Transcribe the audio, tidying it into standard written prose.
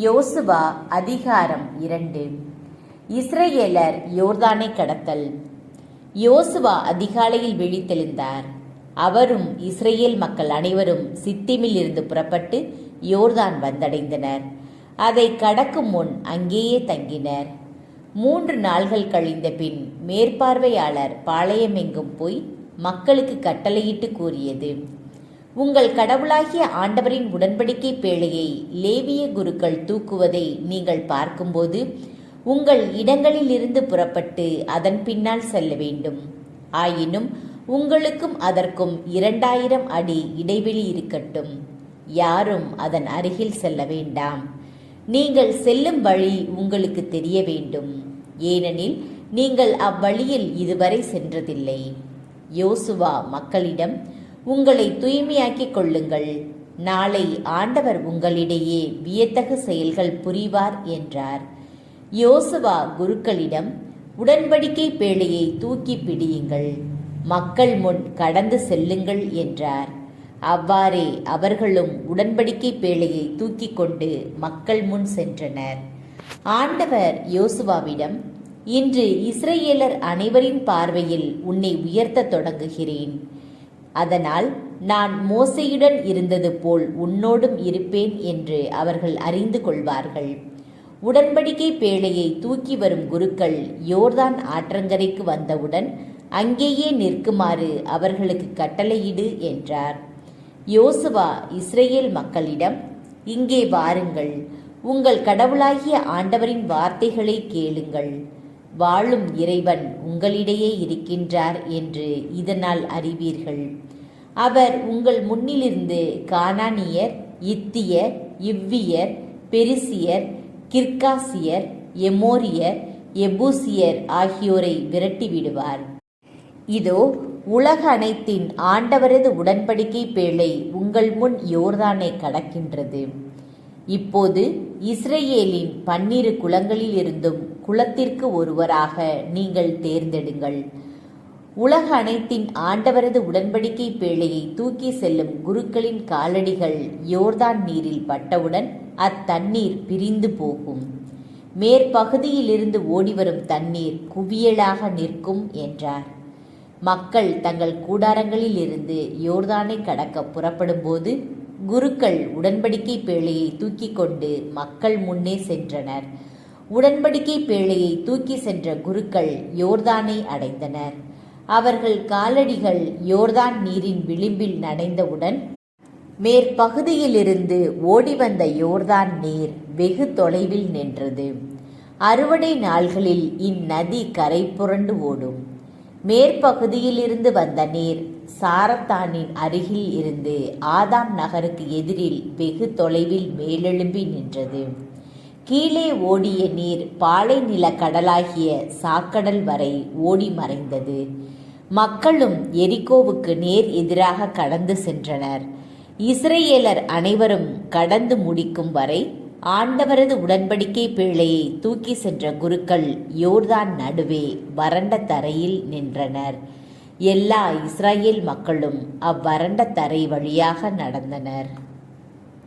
யோசுவா அதிகாரம் 2. இஸ்ரவேலர் யோர்தானை கடத்தல். யோசுவா அதிகாலையில் விழித்தெழுந்தார். அவரும் இஸ்ரவேல் மக்கள் அனைவரும் சித்திமில் இருந்து புறப்பட்டு யோர்தான் வந்தடைந்தனர். அதை கடக்கும் முன் அங்கேயே தங்கினர். 3 நாள்கள் கழிந்த பின் மேற்பார்வையாளர் பாளையமெங்கும் போய் மக்களுக்கு கட்டளையிட்டு கூறியது: உங்கள் கடவுளாகிய ஆண்டவரின் உடன்படிக்கை பேழையை லேவிய குருக்கள் தூக்குவதை நீங்கள் பார்க்கும்போது உங்கள் இடங்களில் இருந்து புறப்பட்டு அதன் பின்னால் செல்ல வேண்டும். ஆயினும் உங்களுக்கும் அதற்கும் 2000 அடி இடைவெளி இருக்கட்டும். யாரும் அதன் அருகில் செல்ல வேண்டாம். நீங்கள் செல்லும் வழி உங்களுக்கு தெரிய வேண்டும், ஏனெனில் நீங்கள் அவ்வழியில் இதுவரை சென்றதில்லை. யோசுவா மக்களிடம், உங்களை தூய்மையாக்கிக் கொள்ளுங்கள், நாளை ஆண்டவர் உங்களிடையே வியத்தகு செயல்கள் புரிவார் என்றார். யோசுவா குருக்களிடம், உடன்படிக்கை பேழையை தூக்கி பிடியுங்கள், மக்கள் முன் கடந்து செல்லுங்கள் என்றார். அவ்வாறே அவர்களும் உடன்படிக்கை பேழையை தூக்கி கொண்டு மக்கள் முன் சென்றனர். ஆண்டவர் யோசுவாவிடம், இன்று இஸ்ரவேலர் அனைவரின் பார்வையில் உன்னை உயர்த்த தொடங்குகிறேன். அதனால் நான் மோசேயுடன் இருந்தது போல் உன்னோடும் இருப்பேன் என்று அவர்கள் அறிந்து கொள்வார்கள். உடன்படிக்கை பேழையை தூக்கி வரும் குருக்கள் யோர்தான் ஆற்றங்கரைக்கு வந்தவுடன் அங்கேயே நிற்குமாறு அவர்களுக்கு கட்டளையிடு என்றார். யோசுவா இஸ்ரவேல் மக்களிடம், இங்கே வாருங்கள், உங்கள் கடவுளாகிய ஆண்டவரின் வார்த்தைகளை கேளுங்கள். வாழும் இறைவன் உங்களிடையே இருக்கின்றார் என்று இதனால் அறிவீர்கள். அவர் உங்கள் முன்னிலிருந்து கானானியர், இத்தியர், இவ்வியர், பெரிசியர், கிர்காசியர், எமோரியர், எபூசியர் ஆகியோரை விரட்டிவிடுவார். இதோ, உலக அனைத்தின் ஆண்டவரது உடன்படிக்கை பேழை உங்கள் முன் யோர்தானை கடக்கின்றது. இப்போது இஸ்ரவேலின் 12 குலங்களில் இருந்தும் குலத்திற்கு ஒருவராக நீங்கள் தேர்ந்தெடுங்கள். உலக அனைத்தின் ஆண்டவரது உடன்படிக்கை பேழையை தூக்கி செல்லும் குருக்களின் காலடிகள் யோர்தான் நீரில் பட்டவுடன் அத்தண்ணீர் பிரிந்து போகும். மேற்பகுதியிலிருந்து ஓடிவரும் தண்ணீர் குவியலாக நிற்கும் என்றார். மக்கள் தங்கள் கூடாரங்களில் இருந்து யோர்தானை கடக்க புறப்படும்போது குருக்கள் உடன்படிக்கை பேழையை தூக்கி கொண்டு மக்கள் முன்னே சென்றனர். உடன்படிக்கை பேழையை தூக்கி சென்ற குருக்கள் யோர்தானை அடைந்தனர். அவர்கள் காலடிகள் யோர்தான் நீரின் விளிம்பில் நனைந்தவுடன் மேற்பகுதியிலிருந்து ஓடிவந்த யோர்தான் நீர் வெகு தொலைவில் நின்றது. அறுவடை நாள்களில் இந்நதி கரை புரண்டு ஓடும். மேற்பகுதியிலிருந்து வந்த நீர் சாரத்தானின் அருகில் இருந்து ஆதாம் நகருக்கு எதிரில் வெகு தொலைவில் மேலெழும்பி நின்றது. கீழே ஓடிய நீர் பாலை நில கடலாகிய சாக்கடல் வரை ஓடி மறைந்தது. மக்களும் எரிகோவுக்கு நேர் எதிராக கடந்து சென்றனர். இஸ்ரவேலர் அனைவரும் கடந்து முடிக்கும் வரை ஆண்டவரது உடன்படிக்கை பேழையை தூக்கி சென்ற குருக்கள் யோர்தான் நடுவே வறண்ட தரையில் நின்றனர். எல்லா இஸ்ரவேல் மக்களும் அவ்வறண்ட தரை வழியாக நடந்தனர்.